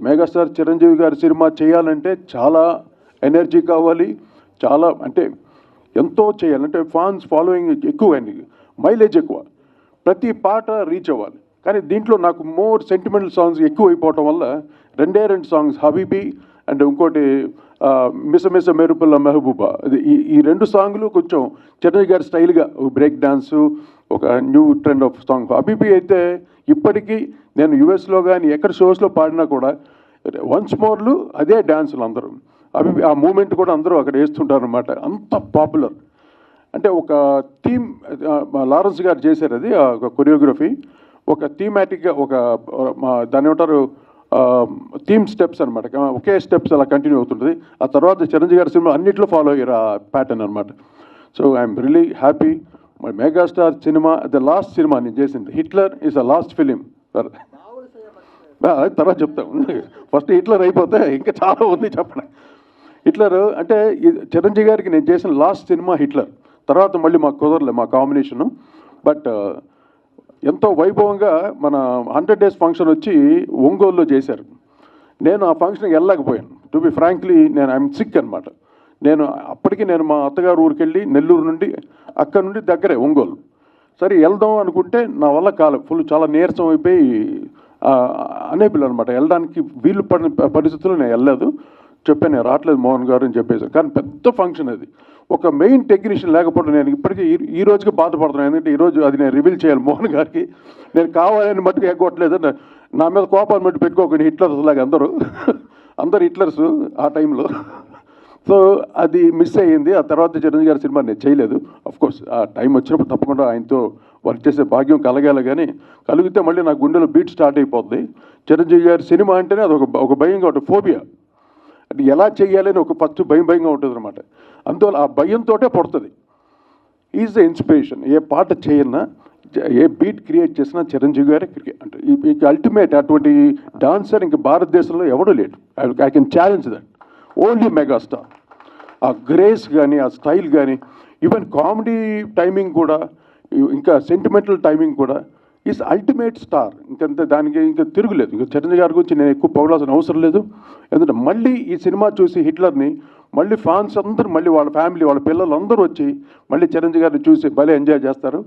Megastar Chiranjeevi గారి cinema చేయాలంటే చాలా ఎనర్జీ కావాలి, చాలా అంటే ఎంతో చేయాలంటే ఫ్యాన్స్ ఫాలోయింగ్ ఎక్కువ అండి, మైలేజ్ ఎక్కువ, ప్రతి పాట రీచ్ అవ్వాలి. కానీ దీంట్లో నాకు మోర్ సెంటిమెంటల్ సాంగ్స్ ఎక్కువ అయిపోవటం వల్ల రెండు సాంగ్స్ హబీబీ అండ్ ఇంకోటి మిస మెరుపుల మెహబూబా, ఈ రెండు సాంగ్లు కొంచెం చిరంజీవి గారి స్టైల్గా బ్రేక్ డాన్సు, ఒక new trend of song. Habibi అయితే ఇప్పటికీ నేను యుఎస్లో కానీ ఎక్కడ షోస్లో పాడినా కూడా వన్స్ మోర్లు అదే డ్యాన్సులు అందరూ, హబీబీ ఆ మూమెంట్ కూడా అందరూ అక్కడ వేస్తుంటారు అనమాట, అంత పాపులర్. అంటే ఒక థీమ్ లారెన్స్ గారు చేశారు, అది ఒక కొరియోగ్రఫీ, ఒక థీమాటిక్గా ఒక దాని ఏమంటారు థీమ్ స్టెప్స్ అనమాట, ఒకే స్టెప్స్ అలా కంటిన్యూ అవుతుంటుంది. ఆ తర్వాత చిరంజీవి గారి సినిమా అన్నింటిలో ఫాలో అయ్యారు ఆ ప్యాటర్న్ అనమాట. So I'm really happy. My megastar cinema the last cinema నేను చేసింది. Hitler is the last film. తర్వాత చెప్తాం, ఫస్ట్ హిట్లర్ అయిపోతే ఇంకా చాలా ఉంది చెప్పడం. హిట్లర్ అంటే చిరంజీవి గారికి నేను చేసిన లాస్ట్ సినిమా హిట్లర్. తర్వాత మళ్ళీ మాకు కుదరలే మా కాంబినేషను. బట్ ఎంతో వైభవంగా మన 100 days ఫంక్షన్ వచ్చి ఒంగోలులో చేశారు. నేను ఆ ఫంక్షన్కి వెళ్ళలేకపోయాను. టు బి ఫ్రాంక్లీ నేను ఐఎమ్ సిక్ అనమాట. అప్పటికి నేను మా అత్తగారు ఊరికి వెళ్ళి నెల్లూరు నుండి అక్కడ నుండి దగ్గరే ఒంగోలు. సరే వెళ్దాం అనుకుంటే నా వల్ల కాలేదు, ఫుల్ చాలా నీరసం అయిపోయి అనేబుల్ అనమాట, వెళ్ళడానికి వీలు పడిన పరిస్థితుల్లో నేను వెళ్ళలేదు. చెప్పాను నేను రావట్లేదు మోహన్ గారు అని చెప్పేసి. కానీ పెద్ద ఫంక్షన్ అది, ఒక మెయిన్ టెక్నీషియన్ లేకపోతే నేను ఇప్పటికీ ఈ రోజుకి బాధపడుతున్నాను. ఎందుకంటే ఈరోజు అది నేను రివీల్ చేయాలి మోహన్ గారికి. నేను కావాలని మట్టుకు ఎగ్గొట్టలేదు, నా మీద కోపాలు మట్టు పెట్టుకోకండి, హిట్లర్స్ లాగా అందరు హిట్లర్స్ ఆ టైంలో. సో అది మిస్ అయ్యింది. ఆ తర్వాత చిరంజీవి గారి సినిమా నేను చేయలేదు. అఫ్కోర్స్ ఆ టైం వచ్చినప్పుడు తప్పకుండా ఆయనతో వర్క్ చేసే భాగ్యం కలగాలి, కానీ కలిగితే మళ్ళీ నా గుండెలో బీట్ స్టార్ట్ అయిపోద్ది. చిరంజీవి గారి సినిమా అంటేనే అది ఒక భయంగా ఉంటుంది, ఫోబియా. అంటే ఎలా చేయాలని ఒక ఫస్ట్ భయంగా ఉంటుంది అనమాట. అందువల్ల ఆ భయంతో పుడుతుంది. Is the inspiration. ఏ పాట చేయన్నా, ఏ బీట్ క్రియేట్ చేసినా చిరంజీవి గారే అంటే అల్టిమేట్. అటువంటి డాన్సర్ ఇంక భారతదేశంలో ఎవడూ లేడు. I can challenge that. Only megastar. ఆ గ్రేస్ కానీ, ఆ స్టైల్ కానీ, ఈవెన్ కామెడీ టైమింగ్ కూడా, ఇంకా సెంటిమెంటల్ టైమింగ్ కూడా ఈజ్ అల్టిమేట్ స్టార్. ఇంకంతే, దానికి ఇంకా తిరుగులేదు. ఇంకా చిరంజీవి గారి గురించి నేను ఎక్కువ పొగడాల్సిన అవసరం లేదు. ఎందుకంటే మళ్ళీ ఈ సినిమా చూసి హిట్లర్ని మళ్ళీ ఫ్యాన్స్ అందరూ, మళ్ళీ వాళ్ళ ఫ్యామిలీ, వాళ్ళ పిల్లలు అందరూ వచ్చి మళ్ళీ చిరంజీవి గారిని చూసి భలే ఎంజాయ్ చేస్తారు.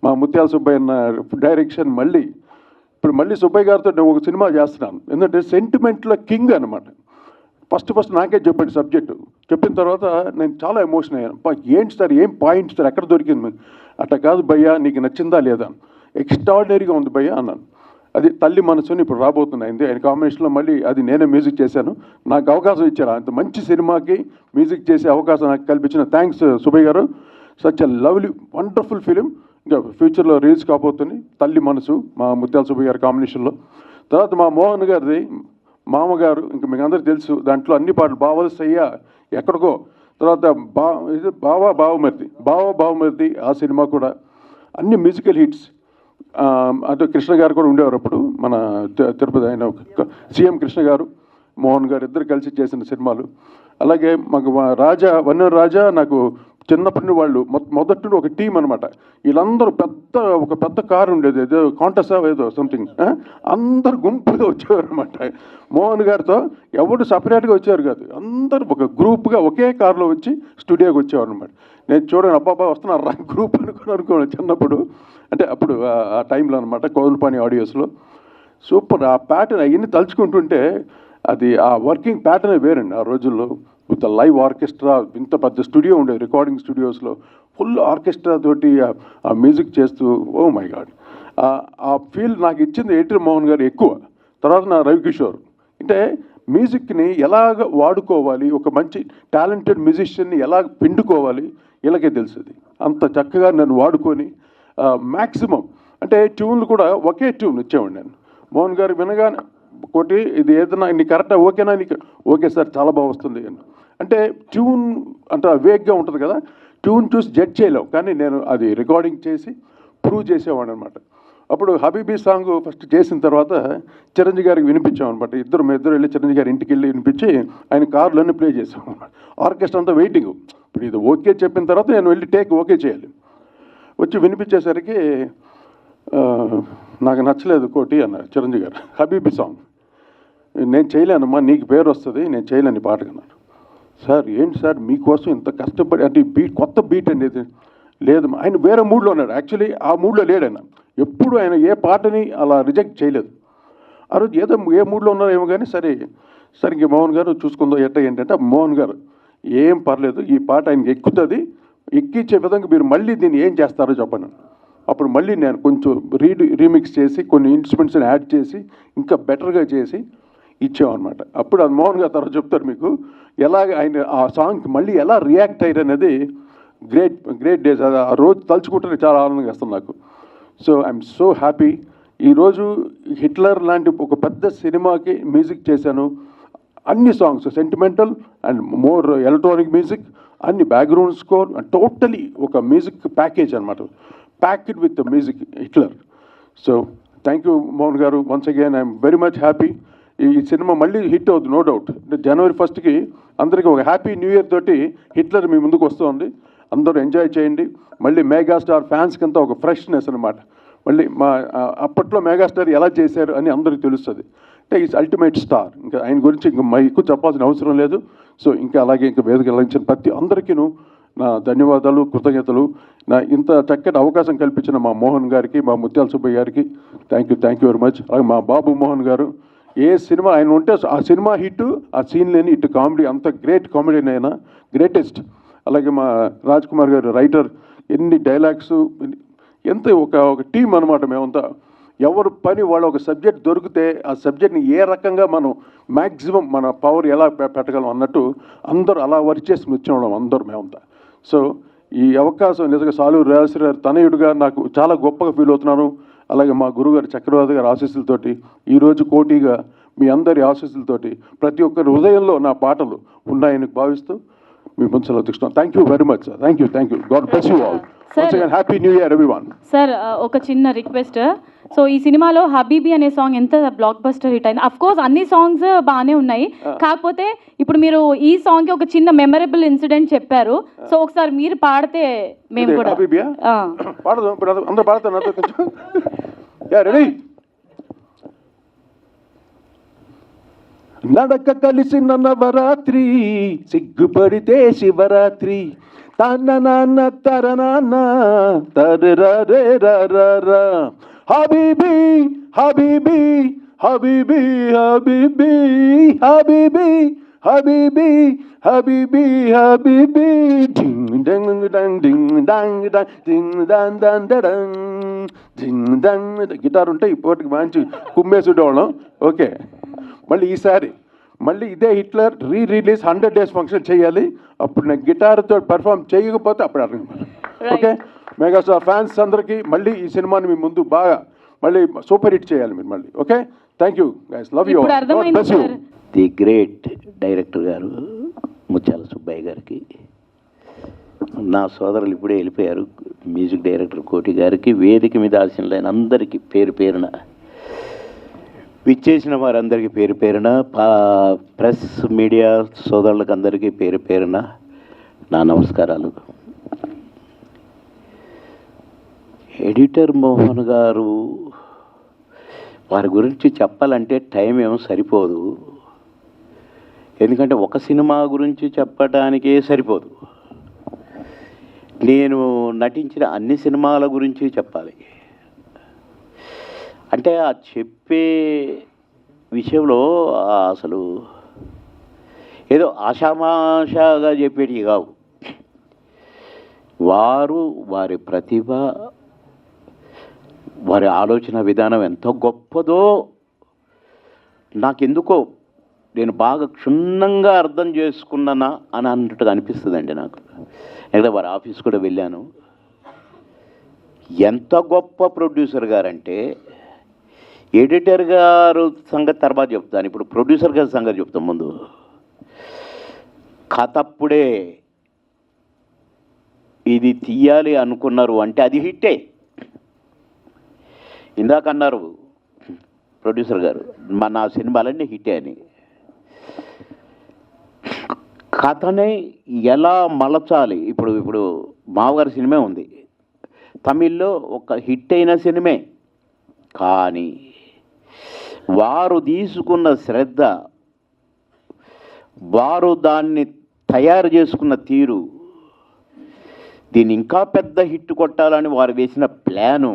మా ముత్యాల సుబ్బయ్య అన్న డైరెక్షన్, ఇప్పుడు మళ్ళీ సుబ్బయ్య గారితో నేను ఒక సినిమా చేస్తున్నాను. ఎందుకంటే సెంటిమెంట్లో కింగ్ అనమాట. ఫస్ట్ నాకే చెప్పండి సబ్జెక్టు. చెప్పిన తర్వాత నేను చాలా ఎమోషన్ అయ్యాను. ఏంటి సార్, ఏం పాయింట్ సార్, ఎక్కడ దొరికింది? అట్లా కాదు భయ్యా, నీకు నచ్చిందా లేదా, ఎక్స్ట్రాడినరీగా ఉంది భయ్యా అన్నాను. అది తల్లి మనసుని ఇప్పుడు రాబోతున్నాయింది ఆయన కాంబినేషన్లో. మళ్ళీ అది నేనే మ్యూజిక్ చేశాను. నాకు అవకాశం ఇచ్చారు, అంత మంచి సినిమాకి మ్యూజిక్ చేసే అవకాశం నాకు కల్పించిన థ్యాంక్స్ సుబ్బయ్య గారు. Such a lovely wonderful film. ఇంకా ఫ్యూచర్లో రిలీజ్ కాబోతుంది తల్లి మనసు, మా ముత్యాల సుబ్బయ్య గారి కాంబినేషన్లో. తర్వాత మా మోహన్ గారిది మామగారు, ఇంకా మీకు అందరికీ తెలుసు. దాంట్లో అన్ని పాటలు బావలసయ్య ఎక్కడికో, తర్వాత బావమరిది ఆ సినిమా కూడా అన్ని మ్యూజికల్ హిట్స్. అటు కృష్ణ గారు కూడా ఉండేవారు అప్పుడు, మన తిరుపతి ఆయన సీఎం కృష్ణ గారు, మోహన్ గారు ఇద్దరు కలిసి చేసిన సినిమాలు. అలాగే మాకు వన్నెర రాజా నాకు చిన్నప్పటి నుండి వాళ్ళు మొదటి నుండి ఒక టీం అనమాట. వీళ్ళందరూ ఒక పెద్ద కారు ఉండేది, ఏదో కాంటెస్టా ఏదో సంథింగ్, అందరు గుంపుగా వచ్చేవారు అనమాట. మోహన్ గారితో ఎవరు సపరేట్గా వచ్చేవారు కాదు, అందరూ ఒక గ్రూప్గా ఒకే కారులో వచ్చి స్టూడియోకి వచ్చేవారు అనమాట. నేను చూడండి, అబ్బాబా వస్తున్నారు గ్రూప్ అనుకోను చిన్నప్పుడు. అంటే అప్పుడు ఆ టైంలో అనమాట, కోల్పాని ఆడియోస్లో. సూపర్. ఆ ప్యాటర్న్ అవన్నీ తలుచుకుంటుంటే అది ఆ వర్కింగ్ ప్యాటర్నే వేరండి ఆ రోజుల్లో. విత్ లైవ్ ఆర్కెస్ట్రా, ఇంత పెద్ద స్టూడియో ఉండేది రికార్డింగ్ స్టూడియోస్లో, ఫుల్ ఆర్కెస్ట్రా తోటి ఆ మ్యూజిక్ చేస్తూ, ఓ మై గాడ్. ఆ ఫీల్ నాకు ఇచ్చింది ఏటీఆర్ మోహన్ గారు ఎక్కువ. తర్వాత నా రవికిషోర్. అంటే మ్యూజిక్ని ఎలాగ వాడుకోవాలి, ఒక మంచి టాలెంటెడ్ మ్యూజిషియన్ని ఎలా పిండుకోవాలి, వీళ్ళకే తెలుస్తుంది. అంత చక్కగా నన్ను వాడుకొని మ్యాక్సిమం అంటే ట్యూన్లు కూడా ఒకే ట్యూన్ ఇచ్చేవాడిని నేను. మోహన్ గారు వినగానే ఒకటి, ఇది ఏదైనా నీకు కరెక్టా, ఓకేనా, నీకు ఓకే సార్ చాలా బాగా వస్తుంది అని. అంటే ట్యూన్ అంటే వేగ్గా ఉంటుంది కదా, ట్యూన్ చూసి జడ్జ్ చేయలేవు. కానీ నేను అది రికార్డింగ్ చేసి ప్రూవ్ చేసేవాడిని అనమాట. అప్పుడు హబీబీ సాంగ్ ఫస్ట్ చేసిన తర్వాత చిరంజీవి గారికి వినిపించాం అనమాట. మేము ఇద్దరు వెళ్ళి చిరంజీవి గారి ఇంటికి వెళ్ళి వినిపించి ఆయన కార్లోనే ప్లే చేసాం అనమాట. ఆర్కెస్ట్రా అంతా వెయిటింగ్. ఇప్పుడు ఇది ఓకే చెప్పిన తర్వాత నేను వెళ్ళి టేక్ ఓకే చేయాలి. వచ్చి వినిపించేసరికి నాకు నచ్చలేదు కోటి అన్నారు చిరంజీవి గారు, హబీబీ సాంగ్. నేను చేయలేనమ్మా, నీకు పేరు వస్తుంది, నేను చేయలేను ఈ పాట కన్నాను. సార్ ఏంటి సార్ మీకోసం ఇంత కష్టపడి, అంటే బీట్ కొత్త బీట్ అనేది లేదు, ఆయన వేరే మూడ్లో ఉన్నాడు. యాక్చువల్లీ ఆ మూడ్లో లేడు ఆయన. ఎప్పుడు ఆయన ఏ పాటని అలా రిజెక్ట్ చేయలేదు. ఆ రోజు ఏదో ఏ మూడ్లో ఉన్నారో ఏమో కానీ సరే ఇంక మోహన్ గారు చూసుకుందో ఏంటంటే మోహన్ గారు ఏం పర్లేదు, ఈ పాట ఆయనకి ఎక్కుతుంది, ఎక్కించే విధంగా మీరు మళ్ళీ దీన్ని ఏం చేస్తారో చెప్పండి. అప్పుడు మళ్ళీ నేను కొంచెం రీమిక్స్ చేసి కొన్ని ఇన్స్ట్రుమెంట్స్ని యాడ్ చేసి ఇంకా బెటర్గా చేసి ఇచ్చామన్నమాట. అప్పుడు అది మోహన్ గారు తర్వాత చెప్తారు మీకు ఎలాగ ఆయన ఆ సాంగ్కి మళ్ళీ ఎలా రియాక్ట్ అయ్యారు అనేది. Great days. అది ఆ రోజు తలుచుకుంటే చాలా ఆనందంగా వస్తుంది నాకు. So I'm so happy. ఈరోజు హిట్లర్ లాంటి ఒక పెద్ద సినిమాకి మ్యూజిక్ చేశాను. అన్ని songs sentimental and more electronic music, అన్ని బ్యాక్గ్రౌండ్ స్కోర్, టోటలీ ఒక మ్యూజిక్ ప్యాకేజ్ అనమాట, packed with music Hitler. So thank you Mohan garu. Once again I'm very much happy. ఈ సినిమా మళ్ళీ హిట్ అవుతుంది నో డౌట్. జనవరి 1కి అందరికీ ఒక హ్యాపీ న్యూ ఇయర్ తోటి హిట్లర్ మీ ముందుకు వస్తుంది. అందరూ ఎంజాయ్ చేయండి. మళ్ళీ మెగాస్టార్ ఫ్యాన్స్కి అంతా ఒక ఫ్రెష్నెస్ అనమాట. మళ్ళీ అప్పట్లో మెగాస్టార్ ఎలా చేశారు అని అందరికీ తెలుస్తుంది. అంటే ఈజ్ అల్టిమేట్ స్టార్. ఇంకా ఆయన గురించి ఇంకా ఎక్కువ చెప్పాల్సిన అవసరం లేదు. సో ఇంకా అలాగే ఇంకా వేదిక లభించిన ప్రతి అందరికీను నా ధన్యవాదాలు, కృతజ్ఞతలు. నా ఇంత చక్కటి అవకాశం కల్పించిన మా మోహన్ గారికి, మా ముత్యాల సుబ్బయ్య గారికి థ్యాంక్ యూ వెరీ మచ్. అలాగే మా బాబు మోహన్ గారు, ఏ సినిమా ఆయన ఉంటే ఆ సినిమా హిట్, ఆ సీన్ లేని ఇటు కామెడీ, అంత గ్రేట్ కామెడీని అయినా గ్రేటెస్ట్. అలాగే మా రాజ్ కుమార్ గారు రైటర్, ఎన్ని డైలాగ్స్, ఎంత ఒక టీం అనమాట మేమంతా. ఎవరు పని వాళ్ళు ఒక సబ్జెక్ట్ దొరికితే ఆ సబ్జెక్ట్ని ఏ రకంగా మనం మ్యాక్సిమం మన పవర్ ఎలా పెట్టగలం అన్నట్టు అందరూ అలా వర్క్ చేసి వచ్చిన అందరూ మేమంతా. సో ఈ అవకాశం నిజంగా సాలూరు రాజశ్రీ గారు తనయుడుగా నాకు చాలా గొప్పగా ఫీల్ అవుతున్నాను. అలాగే మా గురుగారు చక్రవర్తి గారి ఆశీస్సులతోటి ఈరోజు కోటిగా మీ అందరి ఆశీస్సులతోటి ప్రతి ఒక్కరి హృదయంలో నా పాటలు ఉన్నాయని భావిస్తూ మీ ముందులో తీసుకున్నాను. Thank you very much sir. Thank you. God bless you all. Happy new year everyone. Sir ఒక చిన్న రిక్వెస్ట్. సో ఈ సినిమాలో హబీబీ అనే సాంగ్ ఎంత బ్లాక్ బస్టర్ హిట్ అయింది. అఫ్ కోర్స్ అన్ని సాంగ్స్ బాగానే ఉన్నాయి, కాకపోతే ఇప్పుడు మీరు ఈ సాంగ్ కి ఒక చిన్న మెమరబుల్ ఇన్సిడెంట్ చెప్పారు. సో ఒకసారి మీరు పాడితే మేము కూడా రెడీ. నడక కలిసిన నవరాత్రి, సిగ్గుపడితే శివరాత్రి, తన నాన్న తర నాన్న తరే రా, హబీబీ హబీబీ హబీబీ హబీబీ హబీబీ హబీబీ హబీబీ హబీబీ డింగ్ డంగ్ డంగ్ డింగ్ డంగ్ డింగ్ డంగ్ డంగ్ డింగ్ డంగ్. గిటార్ ఉంటే ఇప్పటికి మంచి కుమ్మేసి ఉండేవాళ్ళం. ఓకే, మళ్ళీ ఈసారి మళ్ళీ ఇదే హిట్లర్ రిలీజ్ 100 days ఫంక్షన్ చేయాలి. అప్పుడు నేను గిటార్తో పెర్ఫామ్ చేయకపోతే అప్పుడు అర్థం. ఓకే, మెగాస్టార్ ఫ్యాన్స్ అందరికీ మళ్ళీ ఈ సినిమాని మీ ముందు బాగా మళ్ళీ సూపర్ హిట్ చేయాలి మీరు మళ్ళీ. Okay, thank you guys, love you. The great director గారు ముత్యాల సుబ్బయ్య గారికి, నా సోదరులు ఇప్పుడే వెళ్ళిపోయారు, మ్యూజిక్ డైరెక్టర్ కోటి గారికి, వేదిక మీద ఆశీనులైన అందరికీ పేరు పేరున, విచ్చేసిన వారందరికీ పేరు పేరున, ప్రెస్ మీడియా సోదరులకు అందరికీ పేరు పేరున నా నమస్కారాలు. ఎడిటర్ మోహన్ గారు వారి గురించి చెప్పాలంటే టైం ఏమో సరిపోదు, ఎందుకంటే ఒక సినిమా గురించి చెప్పడానికే సరిపోదు. నేను నటించిన అన్ని సినిమాల గురించి చెప్పాలి అంటే ఆ చెప్పే విషయంలో అసలు ఏదో ఆషామాషాగా చెప్పేటివి కావు. వారు వారి ప్రతిభ, వారి ఆలోచన విధానం ఎంత గొప్పదో నాకెందుకో నేను బాగా క్షుణ్ణంగా అర్థం చేసుకున్నానా అని అన్నట్టుగా అనిపిస్తుందండి నాకు. లేదా వారి ఆఫీస్ కూడా వెళ్ళాను. ఎంత గొప్ప ప్రొడ్యూసర్ గారంటే, ఎడిటర్ గారు సంగతి తర్వాత చెప్తాను, ఇప్పుడు ప్రొడ్యూసర్ గారి సంగతి చెప్తాం. ముందు కథప్పుడే ఇది తీయాలి అనుకున్నారు అంటే అది హిట్టే. ఇందాక అన్నారు ప్రొడ్యూసర్ గారు నా సినిమాలన్నీ హిట్టే అని. కథని ఎలా మలచాలి, ఇప్పుడు మావగారి సినిమా ఉంది, తమిళ్లో ఒక హిట్ అయిన సినిమే, కానీ వారు తీసుకున్న శ్రద్ధ, వారు దాన్ని తయారు చేసుకున్న తీరు, దీన్ని ఇంకా పెద్ద హిట్ కొట్టాలని వారు వేసిన ప్లాను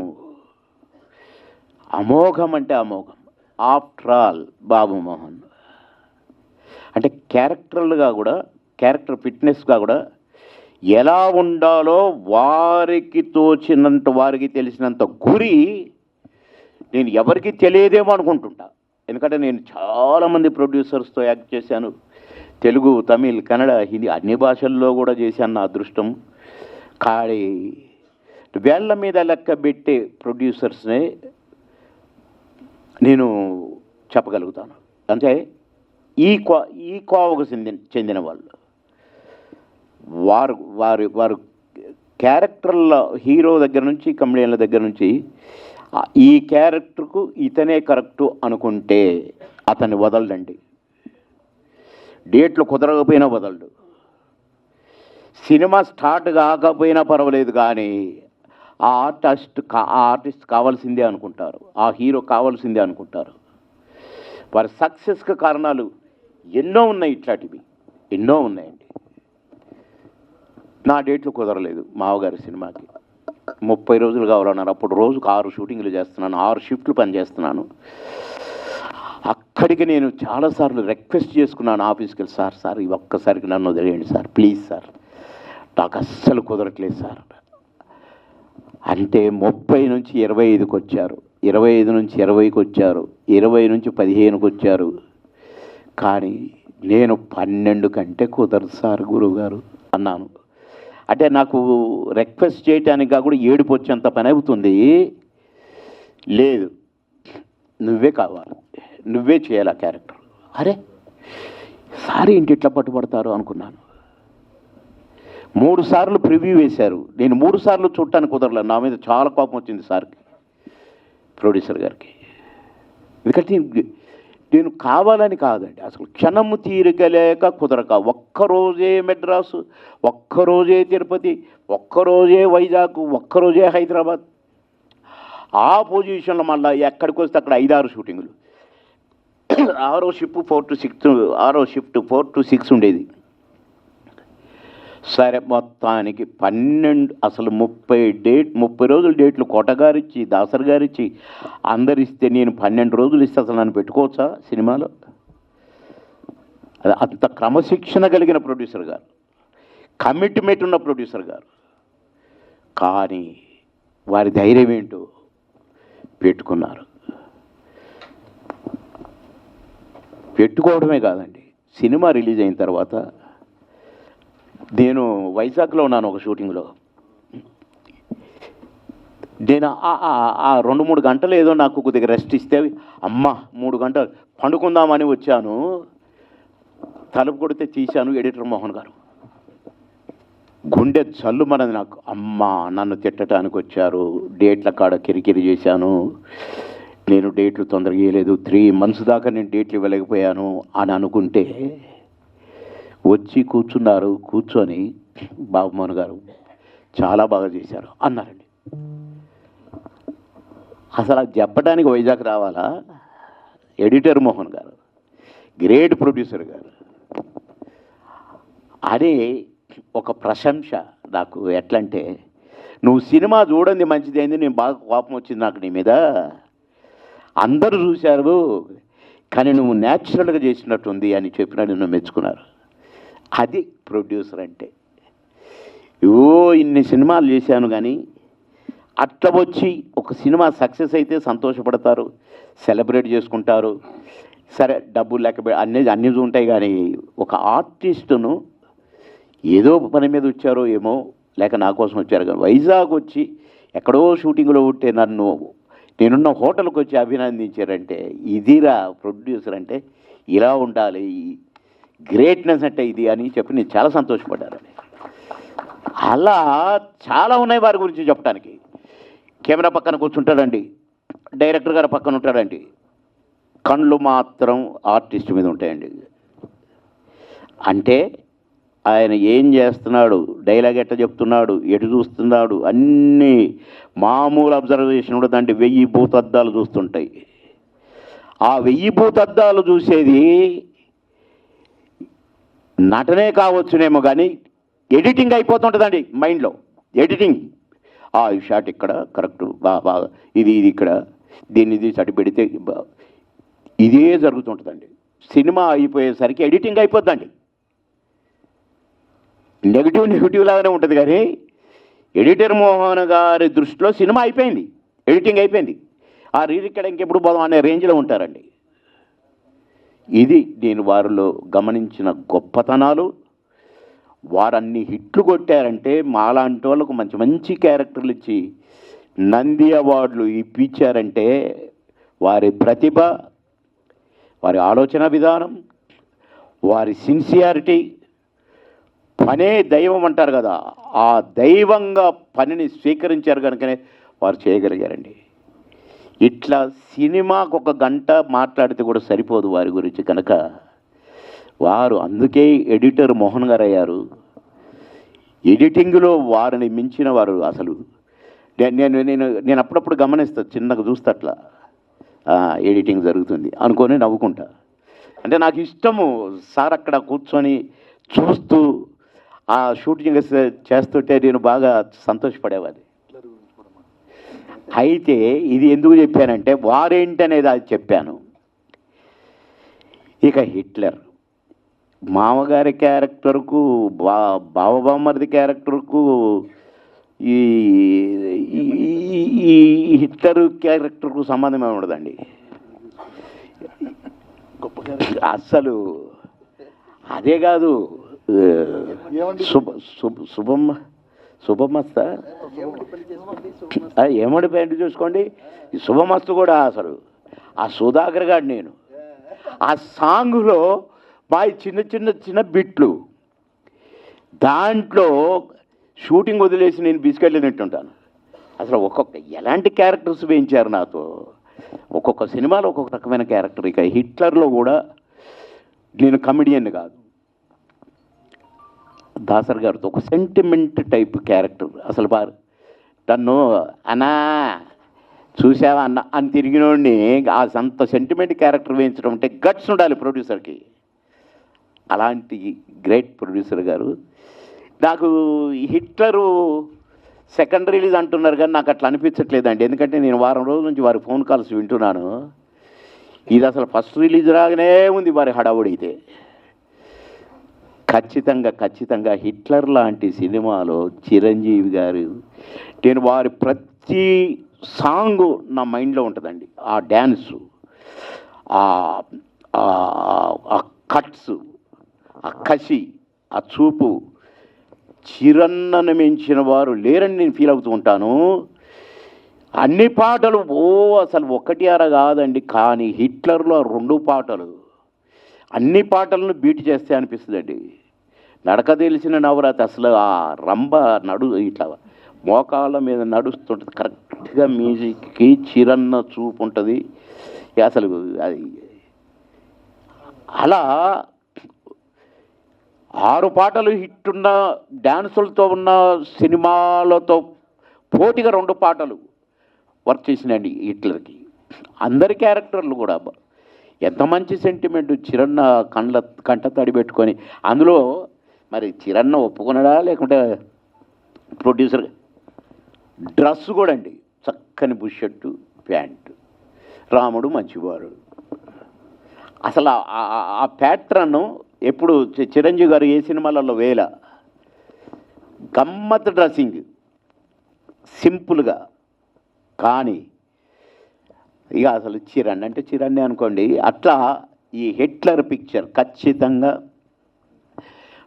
అమోఘం అంటే అమోఘం. ఆఫ్టర్ ఆల్ బాబు మోహన్ అంటే క్యారెక్టర్లుగా కూడా, క్యారెక్టర్ ఫిట్నెస్గా కూడా ఎలా ఉండాలో వారికి తోచినంత, వారికి తెలిసినంత గురి నేను ఎవరికి తెలియదేమో అనుకుంటుంటా. ఎందుకంటే నేను చాలామంది ప్రొడ్యూసర్స్తో యాక్ట్ చేశాను. తెలుగు, తమిళ్, కన్నడ, హిందీ అన్ని భాషల్లో కూడా చేశాను. నా అదృష్టం. కానీ వేళ్ల మీద లెక్క పెట్టే ప్రొడ్యూసర్స్నే నేను చెప్పగలుగుతాను. అంటే ఈ కోవకు చెందిన వాళ్ళు. వారు క్యారెక్టర్ల హీరో దగ్గర నుంచి, కమెడియన్ల దగ్గర నుంచి ఈ క్యారెక్టర్కు ఇతనే కరెక్టు అనుకుంటే అతన్ని వదలడండి. డేట్లు కుదరకపోయినా వదలడు. సినిమా స్టార్ట్ కాకపోయినా పర్వాలేదు, కానీ ఆ ఆర్టిస్ట్ కావాల్సిందే అనుకుంటారు, ఆ హీరో కావాల్సిందే అనుకుంటారు. వారి సక్సెస్కి కారణాలు ఎన్నో ఉన్నాయి, ఇట్లాంటివి ఎన్నో ఉన్నాయండి. నా డేట్లు కుదరలేదు మావగారి సినిమాకి. 30 రోజులు కావాలన్నారు. అప్పుడు రోజుకు 6 షూటింగ్లు చేస్తున్నాను, 6 షిఫ్ట్లు పనిచేస్తున్నాను. అక్కడికి నేను చాలాసార్లు రిక్వెస్ట్ చేసుకున్నాను ఆఫీస్కి వెళ్ళి, సార్ ఈ ఒక్కసారికి నన్ను వదిలేయండి సార్, ప్లీజ్ సార్, నాకు అస్సలు కుదరట్లేదు సార్ అంటే 30 నుంచి 25కి వచ్చారు, 25 నుంచి 20కి వచ్చారు, 20 నుంచి 15కి వచ్చారు. కానీ నేను 12 కంటే కుదరదు సార్ గురువుగారు అన్నాను. అంటే నాకు రిక్వెస్ట్ చేయటానికి కూడా ఏడుపు వచ్చేంత పని అవుతుంది. లేదు, నువ్వే కావాలి, నువ్వే చేయాలి ఆ క్యారెక్టర్. అరే సార్ ఏంటి ఇట్లా పట్టుబడతారు అనుకున్నాను. 3 సార్లు ప్రివ్యూ వేశారు. నేను 3 సార్లు చూడటానికి కుదరలేదు. నా మీద చాలా కోపం వచ్చింది సార్కి, ప్రొడ్యూసర్ గారికి. ఎందుకంటే నేను కావాలని కాదండి, అసలు క్షణము తీరికలేక కుదరక, ఒక్కరోజే మెడ్రాసు, ఒక్కరోజే తిరుపతి, ఒక్కరోజే వైజాగ్, ఒక్కరోజే హైదరాబాద్. ఆ పొజిషన్లో మళ్ళీ ఎక్కడికి వస్తే అక్కడ 5-6 షూటింగులు. 6వ షిఫ్ట్ 4 to 6 ఉండేది. సరే మొత్తానికి 12, అసలు 30 రోజులు డేట్లు కోటగారిచ్చి, దాసర్ గారిచ్చి అందరిస్తే నేను 12 రోజులు ఇస్తే అసలు నన్ను పెట్టుకోవచ్చా సినిమాలో? అది అంత క్రమశిక్షణ కలిగిన ప్రొడ్యూసర్ గారు, కమిట్మెంట్ ఉన్న ప్రొడ్యూసర్ గారు. కానీ వారి ధైర్యం ఏంటో పెట్టుకున్నారు. పెట్టుకోవడమే కాదండి, సినిమా రిలీజ్ అయిన తర్వాత నేను వైజాగ్లో ఉన్నాను ఒక షూటింగ్లో. నేను ఆ 2-3 గంటలు ఏదో నాకు కొద్దిగా రెస్ట్ ఇస్తే, అమ్మ 3 గంటలు పండుకుందామని వచ్చాను. తలుపు కొడితే తీశాను, ఎడిటర్ మోహన్ గారు. గుండె జల్లు మనది నాకు. అమ్మ నన్ను తిట్టడానికి వచ్చారు, డేట్ల కాడ కిరికిరి చేశాను, నేను డేట్లు తొందరగా ఇవ్వలేదు, 3 months దాకా నేను డేట్లు ఇవ్వలేకపోయాను అని అనుకుంటే వచ్చి కూర్చున్నారు. కూర్చొని బాబుమోహన్ గారు చాలా బాగా చేశారు అన్నారండి. అసలు అది చెప్పడానికి వైజాగ్ రావాలా? ఎడిటర్ మోహన్ గారు, గ్రేట్ ప్రొడ్యూసర్ గారు అనే ఒక ప్రశంస నాకు. ఎట్లంటే, నువ్వు సినిమా చూడండి మంచిదైంది, నేను బాగా కోపం వచ్చింది నాకు నీ మీద, అందరూ చూశారు కానీ నువ్వు న్యాచురల్గా చేసినట్టుంది అని చెప్పినా నిన్ను మెచ్చుకున్నారు. అది ప్రొడ్యూసర్ అంటే. ఇన్ని సినిమాలు చేశాను కానీ అట్లా వచ్చి ఒక సినిమా సక్సెస్ అయితే సంతోషపడతారు, సెలబ్రేట్ చేసుకుంటారు. సరే డబ్బులు లేక అన్నీ ఉంటాయి, కానీ ఒక ఆర్టిస్టును ఏదో పని మీద వచ్చారో ఏమో, లేక నా కోసం వచ్చారు కానీ వైజాగ్ వచ్చి ఎక్కడో షూటింగ్లో ఉంటే నేనున్న హోటల్కి వచ్చి అభినందించారంటే, ఇదిరా ప్రొడ్యూసర్ అంటే, ఇలా ఉండాలి, గ్రేట్నెస్ అంటే ఇది అని చెప్పి నేను చాలా సంతోషపడ్డానండి. అలా చాలా ఉన్నాయి వారి గురించి చెప్పడానికి. కెమెరా పక్కన కూర్చుంటాడండి, డైరెక్టర్ గారు పక్కన ఉంటాడండి, కళ్ళు మాత్రం ఆర్టిస్ట్ మీద ఉంటాయండి. అంటే ఆయన ఏం చేస్తున్నాడు, డైలాగ్ ఎట్లా చెప్తున్నాడు, ఎటు చూస్తున్నాడు, అన్నీ మామూలు అబ్జర్వేషన్ ఉండదండి, 1000 భూతద్దాలు చూస్తుంటాయి. ఆ 1000 భూతద్దాలు చూసేది నటనే కావచ్చునేమో కానీ ఎడిటింగ్ అయిపోతుంటుందండి మైండ్లో. ఎడిటింగ్, ఈ షాట్ ఇక్కడ కరెక్ట్, బాగా ఇది ఇక్కడ దీన్ని సటి పెడితే ఇదే జరుగుతుంటుందండి. సినిమా అయిపోయేసరికి ఎడిటింగ్ అయిపోద్దండి. నెగిటివ్ లాగానే ఉంటుంది కానీ ఎడిటర్ మోహన్ గారి దృష్టిలో సినిమా అయిపోయింది, ఎడిటింగ్ అయిపోయింది. ఆ రీరిక్కడ ఇంకెప్పుడు పోదాం అనే రేంజ్లో ఉంటారండి. ఇది నేను వారిలో గమనించిన గొప్పతనాలు. వారన్ని హిట్లు కొట్టారంటే మాలాంటి వాళ్ళకు మంచి మంచి క్యారెక్టర్లు ఇచ్చి నంది అవార్డులు ఇప్పించారంటే వారి ప్రతిభ, వారి ఆలోచన విధానం, వారి సిన్సియారిటీ, పనే దైవం అంటారు కదా, ఆ దైవంగా పనిని స్వీకరించారు కనుకనే వారు చేయగలిగారండి. ఇట్లా సినిమాకు 1 గంట మాట్లాడితే కూడా సరిపోదు వారి గురించి కనుక వారు అందుకే ఎడిటర్ మోహన్ గారు అయ్యారు. ఎడిటింగ్లో వారిని మించిన వారు అసలు నేను అప్పుడప్పుడు గమనిస్తా, చిన్నగా చూస్తా అట్లా ఎడిటింగ్ జరుగుతుంది అనుకొని నవ్వుకుంటా. అంటే నాకు ఇష్టము సార్ అక్కడ కూర్చొని చూస్తూ ఆ షూటింగ్ చేస్తుంటే నేను బాగా సంతోషపడేవాడిని. అయితే ఇది ఎందుకు చెప్పానంటే వారేంటనేది అది చెప్పాను. ఇక హిట్లర్ మామగారి క్యారెక్టర్కు బావబామ్మర్ది క్యారెక్టర్కు ఈ హిట్లర్ క్యారెక్టర్కు సంబంధమే ఉండదండి అస్సలు. అదే కాదు, శుభమస్తా ఏమడి పెయింట్ చూసుకోండి, ఈ శుభమస్తు కూడా అసలు ఆ సుధాకర్ గారు నేను ఆ సాంగ్లో మా చిన్న బిట్లు దాంట్లో షూటింగ్ వదిలేసి నేను బిస్కెట్లు తింటుంటాను. అసలు ఎలాంటి క్యారెక్టర్స్ వేయించారు నాతో, ఒక్కొక్క సినిమాలో ఒక్కొక్క రకమైన క్యారెక్టర్. ఇక హిట్లర్లో కూడా నేను కమెడియన్ కాదు, దాసర్ గారితో ఒక సెంటిమెంట్ టైప్ క్యారెక్టర్. అసలు తను అన్నా చూసావా అన్న అని తిరిగినోడిని అంత సెంటిమెంట్ క్యారెక్టర్ వేయించడం అంటే గట్స్ ఉండాలి ప్రొడ్యూసర్కి. అలాంటి గ్రేట్ ప్రొడ్యూసర్ గారు. నాకు హిట్లరు సెకండ్ రిలీజ్ అంటున్నారు కానీ నాకు అట్లా అనిపించట్లేదండి. ఎందుకంటే నేను వారం రోజుల నుంచి వారి ఫోన్ కాల్స్ వింటున్నాను. ఇది అసలు ఫస్ట్ రిలీజ్ రాగానే ఉంది వారి హడావుడైతే. ఖచ్చితంగా హిట్లర్ లాంటి సినిమాలో చిరంజీవి గారు, నేను వారి ప్రతి సాంగ్ నా మైండ్లో ఉంటుందండి. ఆ డ్యాన్సు, ఆ కట్స్, ఆ కసి, ఆ చూపు, చిరన్నను మించిన వారు లేరని నేను ఫీల్ అవుతూ ఉంటాను. అన్ని పాటలు అసలు 1 అర కాదండి, కానీ హిట్లర్లో 2 పాటలు అన్ని పాటలను బీట్ చేస్తే అనిపిస్తుందండి. నడక తెలిసిన నవరాత్రి అసలు ఆ రంభ ఇట్లా మోకాళ్ళ మీద నడుస్తుంటుంది, కరెక్ట్గా మ్యూజిక్కి చిరన్న చూపు ఉంటుంది అసలు. అది అలా 6 పాటలు హిట్ ఉన్న డ్యాన్సులతో ఉన్న సినిమాలతో పోటీగా 2 పాటలు వర్క్ చేసినండి హిట్లర్కి. అందరి క్యారెక్టర్లు కూడా ఎంత మంచి సెంటిమెంట్. చిరన్న కంట తడి పెట్టుకొని, అందులో మరి చిరన్న ఒప్పుకున్నాడా లేకుంటే ప్రొడ్యూసర్. డ్రెస్ కూడా అండి చక్కని బుషర్టు ప్యాంటు, రాముడు మంచివాడు. అసలు ఆ ప్యాట్రన్ ఎప్పుడు చిరంజీవి గారు ఏ సినిమాలలో వేల గమ్మత్ డ్రెస్సింగ్ సింపుల్గా. కానీ ఇక అసలు చిరణ్ అంటే చిరణ్ణి అనుకోండి. అట్లా ఈ హిట్లర్ పిక్చర్ ఖచ్చితంగా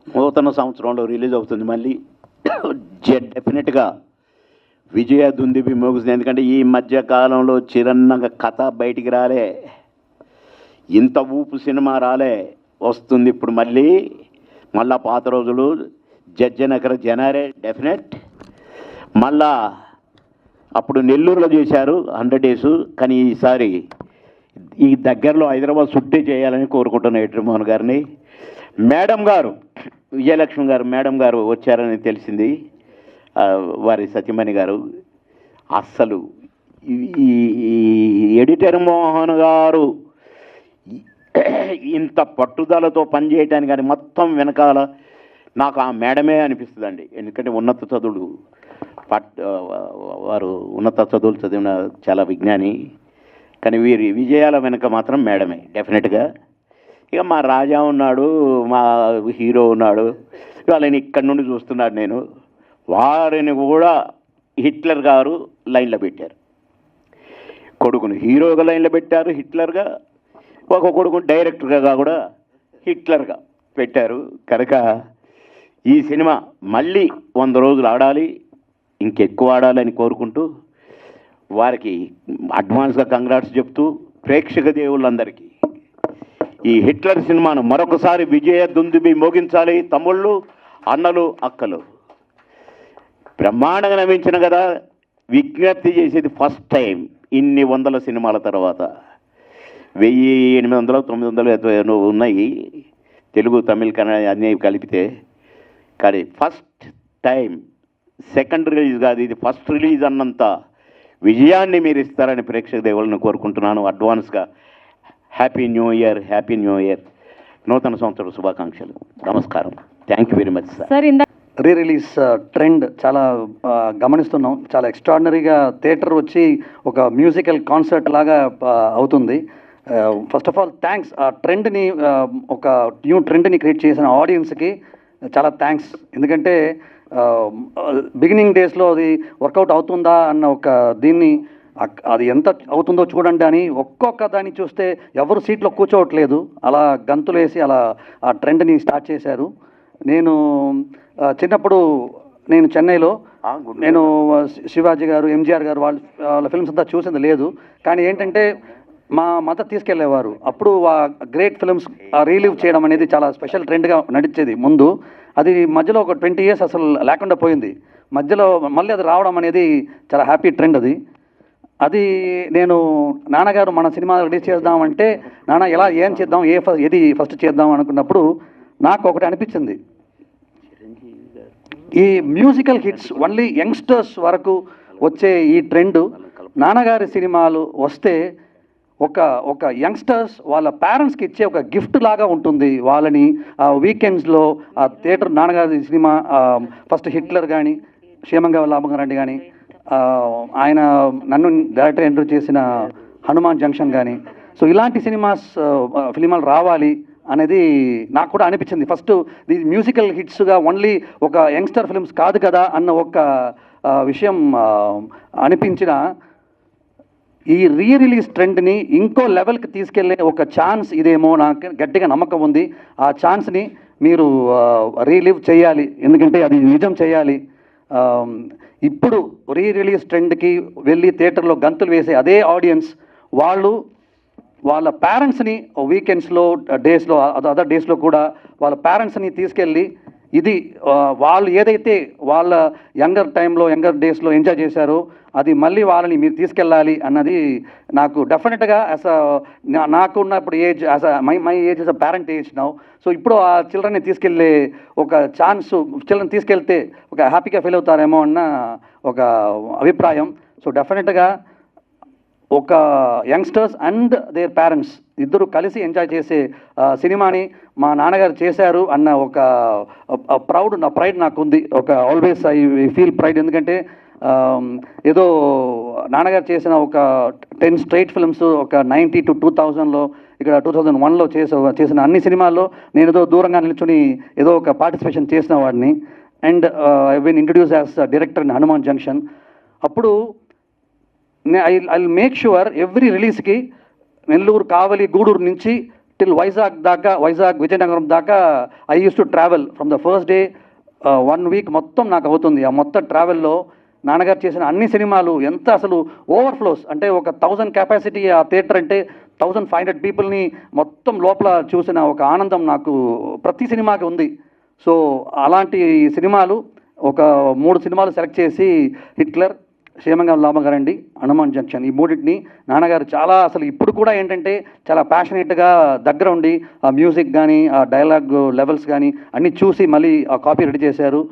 నూతన సంవత్సరంలో రిలీజ్ అవుతుంది. మళ్ళీ డెఫినెట్గా విజయ దుందుబి మోగుతుంది. ఎందుకంటే ఈ మధ్య కాలంలో చిరన్న కథ బయటికి రాలే, ఇంత ఊపు సినిమా రాలే, వస్తుంది ఇప్పుడు మళ్ళా పాత రోజులు జడ్జనకర జనారే డెఫినెట్. మళ్ళా అప్పుడు నెల్లూరులో చేశారు 100 days, కానీ ఈసారి ఈ దగ్గరలో హైదరాబాద్ చుట్టే చేయాలని కోరుకుంటున్న ఎడిటర్ మోహన్ గారిని. మేడం గారు విజయలక్ష్మి గారు మేడం గారు వచ్చారని తెలిసింది, వారి సత్యమణి గారు. అస్సలు ఈ ఎడిటర్ మోహన్ గారు ఇంత పట్టుదలతో పనిచేయటానికి కానీ మొత్తం వెనకాల నాకు ఆ మేడమే అనిపిస్తుందండి. ఎందుకంటే ఉన్నత చదువులు వారు ఉన్నత చదువులు చదివిన చాలా విజ్ఞాని, కానీ వీరి విజయాల వెనుక మాత్రం మేడమే డెఫినెట్గా. ఇక మా రాజా ఉన్నాడు, మా హీరో ఉన్నాడు, వాళ్ళని ఇక్కడి నుండి చూస్తున్నాడు నేను. వారిని కూడా హిట్లర్ గారు లైన్లో పెట్టారు. కొడుకును హీరోగా లైన్లో పెట్టారు హిట్లర్గా, ఒక కొడుకును డైరెక్టర్గా కూడా హిట్లర్గా పెట్టారు. కనుక ఈ సినిమా మళ్ళీ 100 రోజులు ఆడాలి, ఇంకెక్కువ ఆడాలని కోరుకుంటూ వారికి అడ్వాన్స్గా కంగ్రాట్స్ చెప్తూ ప్రేక్షక దేవుళ్ళందరికీ ఈ హిట్లర్ సినిమాను మరొకసారి విజయ దుందుబి మోగించాలి. తమ్ముళ్ళు, అన్నలు, అక్కలు బ్రహ్మాండంగా నమ్మించిన కదా. విజ్ఞప్తి చేసేది ఫస్ట్ టైం ఇన్ని వందల సినిమాల తర్వాత 1800, 900 ఉన్నాయి తెలుగు, తమిళ్, కన్నడ అన్నీ కలిపితే. కానీ ఫస్ట్ టైం, సెకండ్ రిలీజ్ కాదు ఇది, ఫస్ట్ రిలీజ్ అన్నంత విజయాన్ని మీరు ఇస్తారని ప్రేక్షక దేవుళ్ళని కోరుకుంటున్నాను. అడ్వాన్స్గా happy new year, happy new year, నూతన సంవత్సర శుభాకాంక్షలు. నమస్కారం. Thank you very much sir. Sir ఇందా రీ రిలీజ్ ట్రెండ్ చాలా గమనిస్తున్నాం. చాలా ఎక్స్ట్రాడినరీగా థియేటర్ వచ్చి ఒక మ్యూజికల్ కాన్సర్ట్ లాగా అవుతుంది. First of all thanks. ఆ ట్రెండ్ని ఒక న్యూ ట్రెండ్ని క్రియేట్ చేసిన ఆడియన్స్కి చాలా థ్యాంక్స్. ఎందుకంటే బిగినింగ్ డేస్లో అది వర్కౌట్ అవుతుందా అన్న ఒక దీన్ని, అది ఎంత అవుతుందో చూడండి అని ఒక్కొక్క దాన్ని చూస్తే ఎవరు సీట్లో కూర్చోవట్లేదు, అలా గంతులు వేసి అలా ఆ ట్రెండ్ని స్టార్ట్ చేశారు. నేను చిన్నప్పుడు నేను చెన్నైలో నేను శివాజీ గారు, ఎంజీఆర్ గారు వాళ్ళ ఫిల్మ్స్ అంతా చూసింది లేదు. కానీ ఏంటంటే మా మదర్ తీసుకెళ్లేవారు. అప్పుడు ఆ గ్రేట్ ఫిల్మ్స్ రీలీవ్ చేయడం అనేది చాలా స్పెషల్ ట్రెండ్గా నడిచేది ముందు. అది మధ్యలో ఒక 20 years అసలు లేకుండా పోయింది. మధ్యలో మళ్ళీ అది రావడం అనేది చాలా హ్యాపీ ట్రెండ్. అది నేను నాన్నగారు మన సినిమా రిలీజ్ చేద్దామంటే, నాన్న ఎలా ఏం చేద్దాం, ఏది ఫస్ట్ చేద్దాం అనుకున్నప్పుడు నాకు ఒకటి అనిపించింది, ఈ మ్యూజికల్ హిట్స్ ఓన్లీ యంగ్స్టర్స్ వరకు వచ్చే ఈ ట్రెండ్ నాన్నగారి సినిమాలు వస్తే ఒక యంగ్స్టర్స్ వాళ్ళ పేరెంట్స్కి ఇచ్చే ఒక గిఫ్ట్ లాగా ఉంటుంది. వాళ్ళని వీకెండ్స్లో ఆ థియేటర్ నాన్నగారి సినిమా ఫస్ట్ హిట్లర్ కానీ, క్షేమంగా లాభంగారండి కానీ, ఆయన నన్ను డైరెక్టర్ ఎంటర్ చేసిన హనుమాన్ జంక్షన్ కానీ, సో ఇలాంటి ఫిలిమాలు రావాలి అనేది నాకు కూడా అనిపించింది. ఫస్ట్ ది మ్యూజికల్ హిట్స్గా ఓన్లీ ఒక యంగ్స్టర్ ఫిల్మ్స్ కాదు కదా అన్న ఒక విషయం అనిపించిన ఈ రిలీజ్ ట్రెండ్ని ఇంకో లెవెల్కి తీసుకెళ్లే ఒక ఛాన్స్ ఇదేమో నాకు గట్టిగా నమ్మకం ఉంది. ఆ ఛాన్స్ని మీరు రీలీవ్ చేయాలి, ఎందుకంటే అది నిజం చేయాలి. ఇప్పుడు రిలీజ్ ట్రెండ్కి వెళ్ళి థియేటర్లో గంతులు వేసే అదే ఆడియన్స్ వాళ్ళ పేరెంట్స్ని వీకెండ్స్లో, డేస్లో, అదర్ డేస్లో కూడా వాళ్ళ పేరెంట్స్ని తీసుకెళ్ళి ఇది వాళ్ళు ఏదైతే వాళ్ళ యంగర్ డేస్లో ఎంజాయ్ చేశారో అది మళ్ళీ వాళ్ళని మీరు తీసుకెళ్ళాలి అన్నది నాకు డెఫినెట్గా నాకున్నప్పుడు age my age is a parent age now. So ఇప్పుడు ఆ చిల్డ్రన్ని తీసుకెళ్ళే ఒక ఛాన్స్, చిల్డ్రన్ తీసుకెళ్తే ఒక హ్యాపీగా ఫీల్ అవుతారేమో అన్న ఒక అభిప్రాయం. సో డెఫినెట్గా ఒక యంగ్స్టర్స్ అండ్ దేర్ పేరెంట్స్ ఇద్దరు కలిసి ఎంజాయ్ చేసే సినిమాని మా నాన్నగారు చేశారు అన్న ఒక ప్రైడ్ నాకు ఉంది. ఒక ఆల్వేస్ ఐ ఫీల్ ప్రైడ్. ఎందుకంటే ఏదో నాన్నగారు చేసిన ఒక 10 straight ఫిల్మ్స్ ఒక 90 to 2000లో, ఇక్కడ 2001లో చేసిన అన్ని సినిమాల్లో నేను ఏదో దూరంగా నిల్చుని ఏదో ఒక పార్టిసిపేషన్ చేసిన వాడిని. And I been introduce as director in Hanuman Junction. అప్పుడు ఐ మేక్ షూర్ ఎవ్రీ రిలీజ్కి నెల్లూరు, కావలి, గూడూరు నుంచి టిల్ వైజాగ్ దాకా, విజయనగరం దాకా I use to travel from the first day. 1 week మొత్తం నాకు అవుతుంది. ఆ మొత్తం ట్రావెల్లో నాన్నగారు చేసిన అన్ని సినిమాలు ఎంత అసలు ఓవర్ఫ్లోస్ అంటే ఒక 1000 కెపాసిటీ ఆ థియేటర్ అంటే 1500 పీపుల్ని మొత్తం లోపల చూసిన ఒక ఆనందం నాకు ప్రతి సినిమాకి ఉంది. సో అలాంటి సినిమాలు ఒక 3 సినిమాలు సెలెక్ట్ చేసి హిట్లర్, క్షేమంగా లాభంగారండి, హనుమాన్ జంక్షన్, ఈ మూడింటిని నాన్నగారు చాలా అసలు ఇప్పుడు కూడా ఏంటంటే చాలా ప్యాషనేట్గా దగ్గర ఉండి ఆ మ్యూజిక్ కానీ, ఆ డైలాగ్ లెవెల్స్ కానీ అన్నీ చూసి మళ్ళీ ఆ కాపీ రెడీ చేశారు.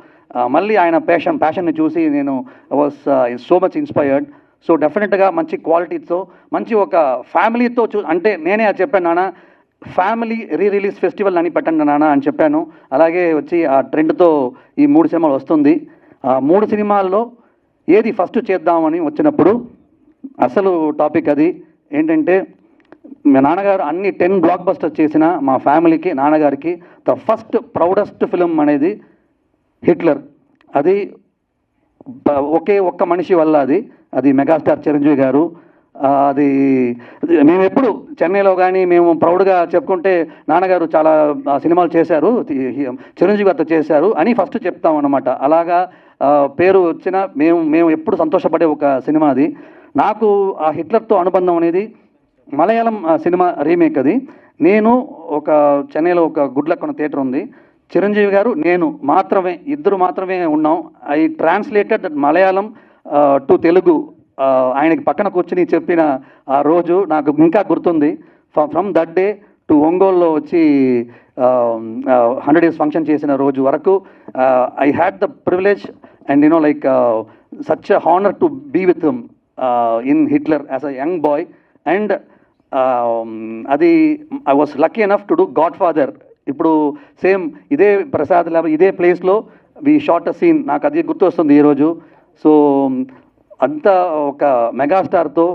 మళ్ళీ ఆయన ప్యాషన్ని చూసి నేను was so much inspired. So డెఫినెట్గా మంచి క్వాలిటీతో, మంచి ఒక ఫ్యామిలీతో అంటే నేనే అది చెప్పాను, నాన్న ఫ్యామిలీ రీ రిలీజ్ ఫెస్టివల్ అని పెట్టండి నాన్న అని చెప్పాను. అలాగే వచ్చి ఆ ట్రెండ్తో ఈ 3 సినిమాలు వస్తుంది. ఆ 3 సినిమాల్లో ఏది ఫస్ట్ చేద్దామని వచ్చినప్పుడు అసలు టాపిక్ అది ఏంటంటే, మా నాన్నగారు అన్ని 10 బ్లాక్ బస్టర్స్ చేసిన మా ఫ్యామిలీకి, నాన్నగారికి ద ఫస్ట్ ప్రౌడెస్ట్ ఫిలిం అనేది హిట్లర్. అది ఒక్క మనిషి వల్ల అది మెగాస్టార్ చిరంజీవి గారు. అది మేము ఎప్పుడు చెన్నైలో కానీ మేము ప్రౌడ్గా చెప్పుకుంటే నాన్నగారు చాలా సినిమాలు చేశారు, చిరంజీవి గారితో చేశారు అని ఫస్ట్ చెప్తాం అన్నమాట. అలాగా పేరు వచ్చిన మేము ఎప్పుడు సంతోషపడే ఒక సినిమా అది. నాకు ఆ హిట్లర్తో అనుబంధం అనేది మలయాళం సినిమా రీమేక్ అది. నేను చెన్నైలో ఒక గుడ్ లక్ అన్న థియేటర్ ఉంది, చిరంజీవి గారు నేను ఇద్దరు మాత్రమే ఉన్నాం. I translated that Malayalam to Telugu. ఆయనకి పక్కన కూర్చుని చెప్పిన ఆ రోజు నాకు ఇంకా గుర్తుంది. ఫ్రమ్ దట్ డే టు ఒంగోలులో వచ్చి 100 days ఫంక్షన్ చేసిన రోజు వరకు I had the privilege and like such a honour to be with him in Hitler as a young boy. And అది I was lucky enough to do Godfather. ఇప్పుడు same ఇదే Prasad lab ఇదే ప్లేస్లో వి short a scene. నాకు అది గుర్తొస్తుంది ఈరోజు. So అంత ఒక మెగాస్టార్తో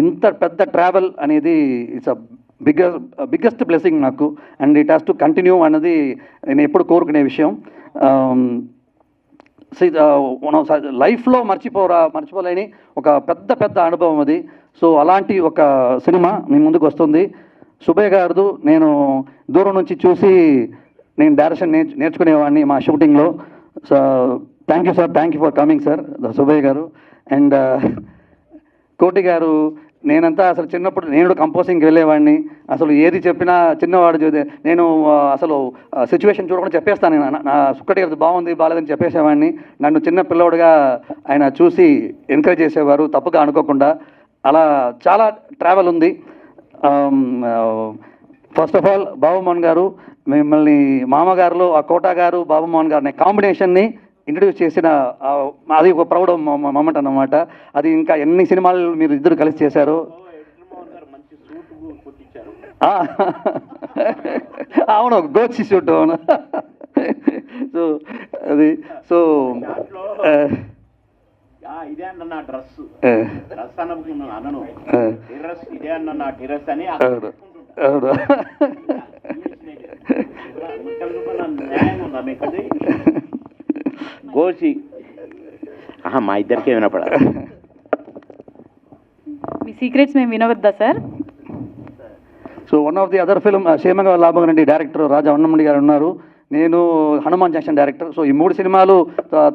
ఇంత పెద్ద ట్రావెల్ అనేది ఇట్స్ అ బిగ్గెస్ట్ బ్లెస్సింగ్ నాకు. And it has to continue అన్నది నేను ఎప్పుడు కోరుకునే విషయం. లైఫ్లో మర్చిపోలేని ఒక పెద్ద అనుభవం అది. సో అలాంటి ఒక సినిమా మీ ముందుకు వస్తుంది. సుబ్బయ్య గారు నేను దూరం నుంచి చూసి నేను డైరెక్షన్ నేర్చుకునేవాడిని మా షూటింగ్లో. So thank you sir, thank you for coming sir Subbaiah గారు. అండ్ కోటి గారు, నేనంతా అసలు చిన్నప్పుడు నేను కంపోజింగ్కి వెళ్ళేవాడిని. అసలు ఏది చెప్పినా చిన్నవాడు నేను అసలు సిచ్యువేషన్ చూడకుండా చెప్పేస్తాను. నా సుక్కటి గారు బాగుంది బాగాలేదని చెప్పేసేవాడిని. నన్ను చిన్న పిల్లవాడుగా ఆయన చూసి ఎంకరేజ్ చేసేవారు తప్పుగా అనుకోకుండా. అలా చాలా ట్రావెల్ ఉంది. ఫస్ట్ ఆఫ్ ఆల్ బాబుమోహన్ గారు, మిమ్మల్ని మామగారులో ఆ కోటా గారు బాబుమోహన్ గారు అనే కాంబినేషన్ని ఇంట్రడ్యూస్ చేసిన అది ఒక ప్రౌడ్ మూమెంట్ అన్నమాట. అది ఇంకా ఎన్ని సినిమాలు మీరు ఇద్దరు కలిసి చేశారు. అవును, గోచి షూట్. అవును. సో అది సో ఇదే అన్న నా డ్రెస్ అనను ఇదే అన్న నా డ్రెస్ అని గోసి మా ఇద్దరికే వినపడ. మీ సీక్రెట్స్ మేము వినవద్దా sir? So one of the other film క్షేమంగా లాభం రెడ్డి డైరెక్టర్ రాజా అన్నమణి గారు ఉన్నారు. నేను హనుమాన్ జంక్షన్ డైరెక్టర్. సో ఈ 3 సినిమాలు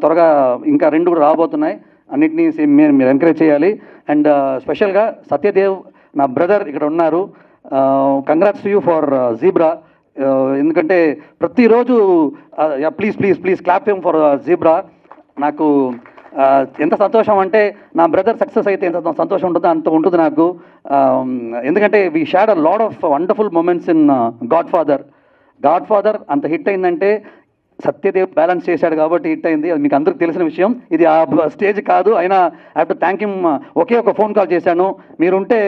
త్వరగా ఇంకా 2 కూడా రాబోతున్నాయి. అన్నింటినీ మీరు ఎంకరేజ్ చేయాలి. అండ్ స్పెషల్గా సత్యదేవ్ నా బ్రదర్ ఇక్కడ ఉన్నారు. Congrats to you for zebra. ఎందుకంటే ప్రతిరోజు please clap him for zebra. నాకు ఎంత సంతోషం అంటే నా బ్రదర్ సక్సెస్ అయితే ఎంత సంతోషం ఉంటుందో అంత ఉంటుంది నాకు. ఎందుకంటే we shared a lot of wonderful moments in God Father. అంత హిట్ అయిందంటే సత్యదేవ్ బ్యాలెన్స్ చేశాడు కాబట్టి హిట్ అయింది. అది మీకు అందరికీ తెలిసిన విషయం. ఇది ఆ స్టేజ్ కాదు, అయినా I have to thank him. ఒకే ఒక ఫోన్ కాల్ చేశాను, మీరుంటే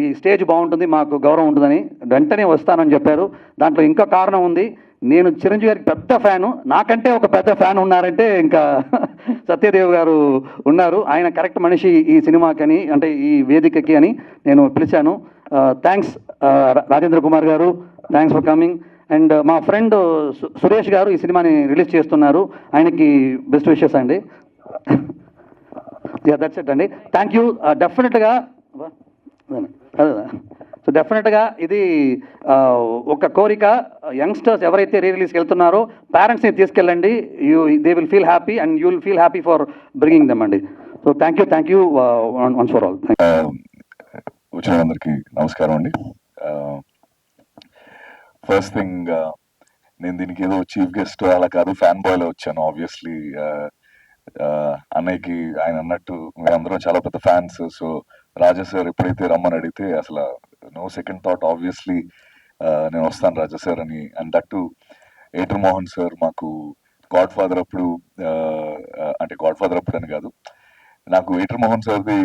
ఈ స్టేజ్ బాగుంటుంది, మాకు గౌరవం ఉంటుందని. వెంటనే వస్తానని చెప్పారు. దాంట్లో ఇంకా కారణం ఉంది. నేను చిరంజీవి గారికి పెద్ద ఫ్యాను. నాకంటే ఒక పెద్ద ఫ్యాన్ ఉన్నారంటే ఇంకా సత్యదేవ్ గారు ఉన్నారు. ఆయన కరెక్ట్ మనిషి ఈ సినిమాకని, అంటే ఈ వేదికకి అని నేను పిలిచాను. థ్యాంక్స్ రాజేంద్ర కుమార్ గారు, థ్యాంక్స్ ఫర్ కమింగ్. అండ్ మా ఫ్రెండ్ సురేష్ గారు ఈ సినిమాని రిలీజ్ చేస్తున్నారు. ఆయనకి బెస్ట్ విషెస్ అండి. దట్స్ ఇట్ అండి. Thank you. డెఫినెట్గా సో డెఫినెట్గా ఇది ఒక కోరిక. యంగ్స్టర్స్ ఎవరైతే రిలీజ్కి వెళ్తున్నారో పేరెంట్స్ని తీసుకెళ్ళండి. They will feel happy and you will feel happy for bringing them అండి. So thank you once for all. వచ్చిన అందరికీ నమస్కారం అండి. ఫస్ట్ థింగ్, నేను దీనికి ఏదో చీఫ్ గెస్ట్ అలా కాదు, ఫ్యాన్ బాయ్లో వచ్చాను. ఆబ్వియస్లీ అన్నయ్యకి ఆయన అన్నట్టు మేమందరం చాలా పెద్ద ఫ్యాన్స్. సో రాజా సార్ ఎప్పుడైతే రమ్మని అడిగితే అసలు నో సెకండ్ థాట్, ఆబ్వియస్లీ నేను వస్తాను రాజా సార్ అని. And that to Ather Mohan sir మాకు గాడ్ ఫాదర్ అప్పుడు, అంటే గాడ్ ఫాదర్ అప్పుడు అని కాదు, నాకు ఏటర్ మోహన్ సార్ది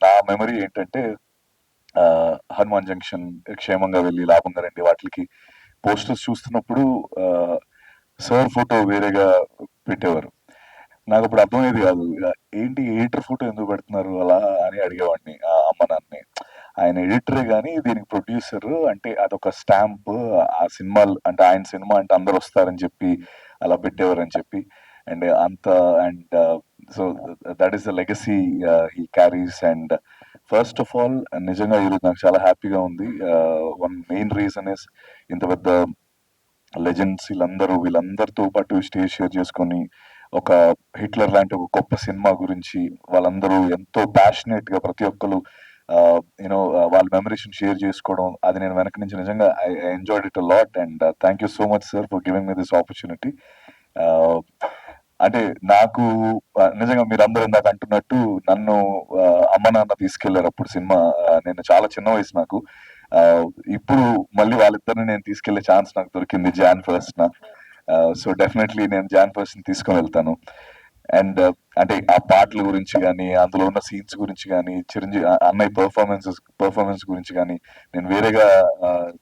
నా మెమరీ ఏంటంటే హనుమాన్ జంక్షన్ క్షేమంగా వెళ్ళి లాభంగా రండి వాటికి పోస్టర్స్ చూస్తున్నప్పుడు సార్ ఫోటో వేరేగా పెట్టేవారు. నాకు అప్పుడు అర్థమయ్యేది కాదు, ఏంటి ఎడిటర్ ఫోటో ఎందుకు పెడుతున్నారు అలా అని అడిగేవాడిని అమ్మ నాన్నని. ఆయన ఎడిటరే కానీ దీనికి ప్రొడ్యూసర్, అంటే అదొక స్టాంప్, ఆ సినిమా అంటే ఆయన సినిమా అంటే అందరు వస్తారని చెప్పి అలా పెట్టేవారు అని చెప్పి. అండ్ అంత and so that is the legacy he carries. And first of all నిజంగా ఈరోజు నాకు చాలా హ్యాపీగా ఉంది. వన్ మెయిన్ రీజన్ ఇస్ ఇంత పెద్ద లెజెండ్స్ వీళ్ళందరితో పాటు స్టేజ్ షేర్ చేసుకొని ఒక హిట్లర్ లాంటి ఒక గొప్ప సినిమా గురించి వాళ్ళందరూ ఎంతో ప్యాషనేట్ గా ప్రతి ఒక్కరు యూనో వాళ్ళ మెమరీస్ షేర్ చేసుకోవడం, అది నేను వెనక నుంచి నిజంగా I enjoyed it a lot. And thank you so much sir for giving me this opportunity. అంటే నాకు నిజంగా మీరందరూ ఇందాక అంటున్నట్టు నన్ను అమ్మ నాన్న తీసుకెళ్లారు అప్పుడు సినిమా. నేను చాలా చిన్న వయసు నాకు. ఇప్పుడు మళ్ళీ వాళ్ళిద్దరిని నేను తీసుకెళ్లే ఛాన్స్ నాకు దొరికింది Jan 1st. సో డెఫినెట్లీ నేను Jan 1st తీసుకొని వెళ్తాను. అండ్ అంటే ఆ పాటల గురించి కానీ అందులో ఉన్న సీన్స్ గురించి కానీ చిరంజీవి అన్నయ్య పర్ఫార్మెన్స్ గురించి కానీ నేను వేరేగా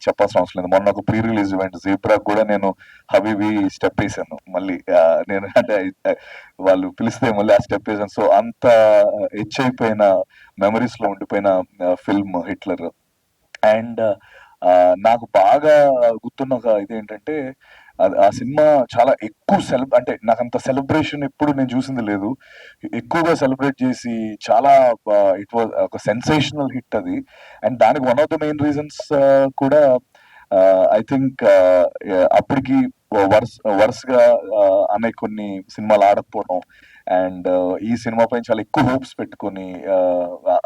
చెప్పాల్సిన అవసరం లేదు. మొన్న ఒక ప్రీ రిలీజ్ ఈవెంట్ జీబ్రా కూడా నేను హబీబీ స్టెప్ వేసాను మళ్ళీ. నేను అంటే వాళ్ళు పిలిస్తే మళ్ళీ ఆ స్టెప్ వేసాను. సో అంత హెచ్ అయిపోయిన మెమరీస్ లో ఉండిపోయిన ఫిల్మ్ హిట్లర్. అండ్ నాకు బాగా గుర్తున్న ఒక ఇదేంటంటే ఆ సినిమా చాలా ఎక్కువ అంటే నాకు అంత సెలబ్రేషన్ ఎప్పుడు నేను చూసింది లేదు. ఎక్కువగా సెలబ్రేట్ చేసి చాలా ఇట్ వాజ్ ఒక సెన్సేషనల్ హిట్ అది. అండ్ దానికి one of the main reasons కూడా ఐ థింక్ అప్పటికి వరుసగా అన్నయ్య కొన్ని సినిమాలు ఆడకపోవడం అండ్ ఈ సినిమా పైన చాలా ఎక్కువ హోప్స్ పెట్టుకొని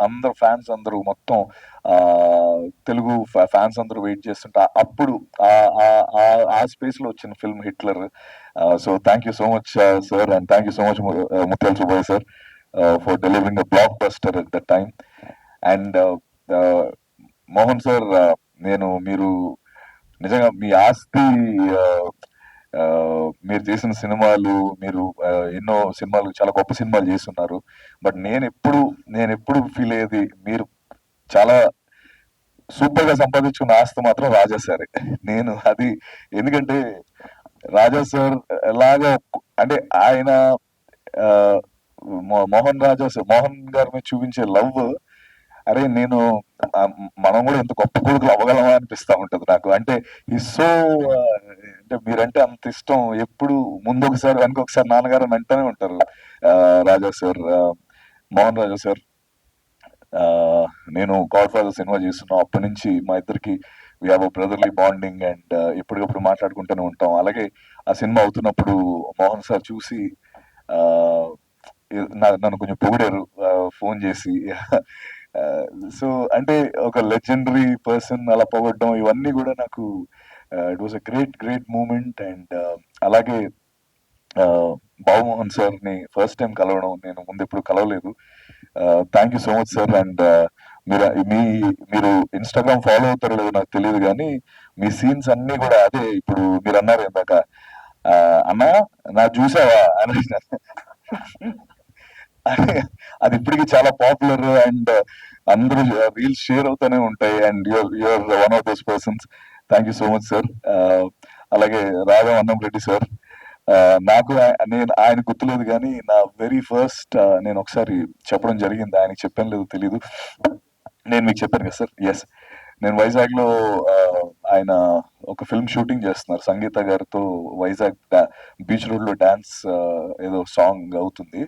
అందరు ఫ్యాన్స్ అందరూ మొత్తం తెలుగు ఫ్యాన్స్ అందరూ వెయిట్ చేస్తుంటే అప్పుడు ఆ స్పేస్ లో వచ్చిన film Hitler. So thank you so much sir, and thank you so much Muthyala Subbaiah sir for delivering a blockbuster at that time. And Mohan sir, మీరు నిజంగా మీ ఆస్తి, మీరు చేసిన సినిమాలు, మీరు ఎన్నో సినిమాలు చాలా గొప్ప సినిమాలు చేస్తున్నారు. బట్ నేను ఎప్పుడు ఫీల్ అయ్యేది మీరు చాలా సూపర్ గా సంపాదించుకున్న ఆస్తి మాత్రం రాజా సారే. నేను అది ఎందుకంటే రాజా సార్ ఎలాగా అంటే ఆయన మోహన్ గారి మీద చూపించే లవ్, అరే మనం కూడా ఎంత గొప్ప కొడుకులు అవ్వగలమా అనిపిస్తా ఉంటది నాకు. అంటే ఈ సో అంటే మీరంటే అంత ఇష్టం, ఎప్పుడు ముందొకసారి వెనకొకసారి నాన్నగారు అని అంటూనే ఉంటారు రాజా సార్, మోహన్ రాజా సార్. నేను గాడ్ ఫాదర్ సినిమా చేస్తున్నాం అప్పటి నుంచి మా ఇద్దరికి we have a brotherly bonding and ఎప్పటికప్పుడు మాట్లాడుకుంటూనే ఉంటాం. అలాగే ఆ సినిమా అవుతున్నప్పుడు మోహన్ సార్ చూసి నన్ను కొంచెం పొగిడారు ఫోన్ చేసి. సో అంటే ఒక లెజెండరీ పర్సన్ అలా పొగడడం ఇవన్నీ కూడా నాకు it was a great moment. And అలాగే బాబుమోహన్ సార్ ని ఫస్ట్ టైం కలవడం, నేను ముందు ఎప్పుడు కలవలేదు. Thank you so much sir. And మీరు ఇన్స్టాగ్రామ్ ఫాలో అవుతారో లేదో నాకు తెలియదు కానీ మీ సీన్స్ అన్ని కూడా అదే ఇప్పుడు మీరు అన్నారు ఇందాక, అన్నా నా చూసావా అని. అది ఇప్పటికీ చాలా పాపులర్ అండ్ అందరూ రీల్స్ షేర్ అవుతూనే ఉంటాయి. And you're one of those persons. Thank you so much sir. అలాగే రాఘవ అన్నం రెడ్డి సార్, నాకు నేను ఆయన గుర్తులేదు కానీ నా వెరీ ఫస్ట్ నేను ఒకసారి చెప్పడం జరిగింది, ఆయనకి చెప్పాను లేదు తెలీదు, నేను మీకు చెప్పాను కదా సార్. ఎస్, నేను వైజాగ్ లో ఆయన ఒక ఫిల్మ్ షూటింగ్ చేస్తున్నారు సంగీత గారితో. వైజాగ్ బీచ్ రోడ్ లో డాన్స్ ఏదో సాంగ్ అవుతుంది.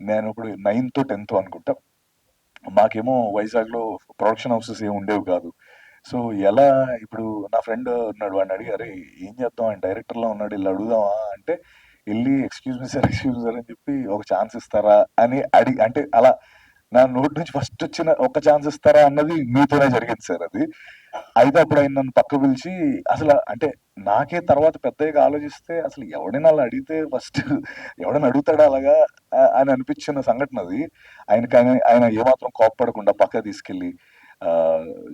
నేను ఇప్పుడు 9th 10th అనుకుంటా. మాకేమో వైజాగ్ లో ప్రొడక్షన్ హౌసెస్ ఏమి ఉండేవి కాదు. సో ఎలా ఇప్పుడు నా ఫ్రెండ్ ఉన్నాడు, వాడిని అడిగారు ఏం చేద్దాం, ఆయన డైరెక్టర్ లో ఉన్నాడు, వెళ్ళి అడుగుదామా అంటే వెళ్ళి ఎక్స్క్యూజ్ మీ సార్ అని చెప్పి ఒక ఛాన్స్ ఇస్తారా అని అంటే అలా నా నోటి నుంచి ఫస్ట్ వచ్చిన ఒక ఛాన్స్ ఇస్తారా అన్నది మీతోనే జరిగింది సార్ అది. అయితే అప్పుడు ఆయన నన్ను పక్క పిలిచి అసలు అంటే నాకే తర్వాత పెద్దగా ఆలోచిస్తే అసలు ఎవడైనా అలా అడిగితే ఫస్ట్ ఎవడైనా అడుగుతాడా అలాగా అని అనిపించిన సంఘటన అది. ఆయన ఏమాత్రం కోప్పడకుండా పక్క తీసుకెళ్ళి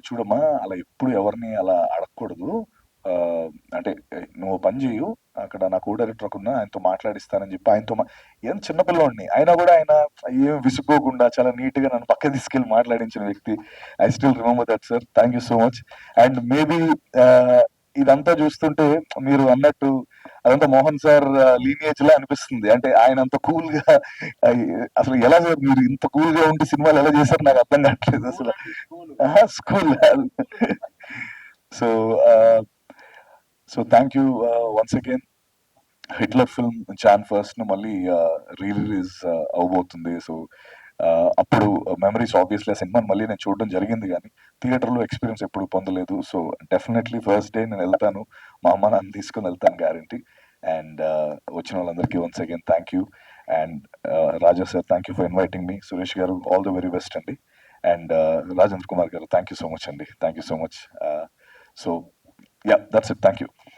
చూడమ్మా అలా ఎప్పుడు ఎవరిని అలా అడగకూడదు, అంటే నువ్వు పని చేయు, అక్కడ నా కో డైరెక్టర్ ఉన్న ఆయనతో మాట్లాడిస్తానని చెప్పి ఆయనతో ఏం చిన్నపిల్లోడిని అయినా కూడా ఆయన ఏం విసుక్కోకుండా చాలా నీట్గా నన్ను పక్క తీసుకెళ్ళి మాట్లాడించిన వ్యక్తి. I still remember that sir. Thank you so much. And maybe ఇదంతా చూస్తుంటే మీరు అన్నట్టు అదంతా మోహన్ సార్ లీనియేజ్ లా అనిపిస్తుంది. అంటే ఆయన అంత కూల్ గా అసలు ఎలా సార్ మీరు ఇంత కూల్ గా ఉండి సినిమాలు ఎలా చేశారు నాకు అర్థం కావట్లేదు అసలు. School so so thank you once again. Hitler film Jan 1st మళ్ళీ రిలీజ్ అవబోతుంది. సో అప్పుడు మెమరీస్ ఆబ్వియస్లీ ఆ సినిమాని మళ్ళీ నేను చూడడం జరిగింది, కానీ థియేటర్లో ఎక్స్పీరియన్స్ ఎప్పుడు పొందలేదు. సో డెఫినెట్లీ ఫస్ట్ డే నేను వెళ్తాను, మా అమ్మ నాన్న తీసుకుని వెళ్తాను గ్యారంటీ. అండ్ వచ్చిన వాళ్ళందరికీ once again thank you. And Raja sir thank you for inviting me. Suresh garu all the very best అండి. And Rajendra Kumar garu thank you so much అండి. Thank you so much. So yeah, that's it. Thank you.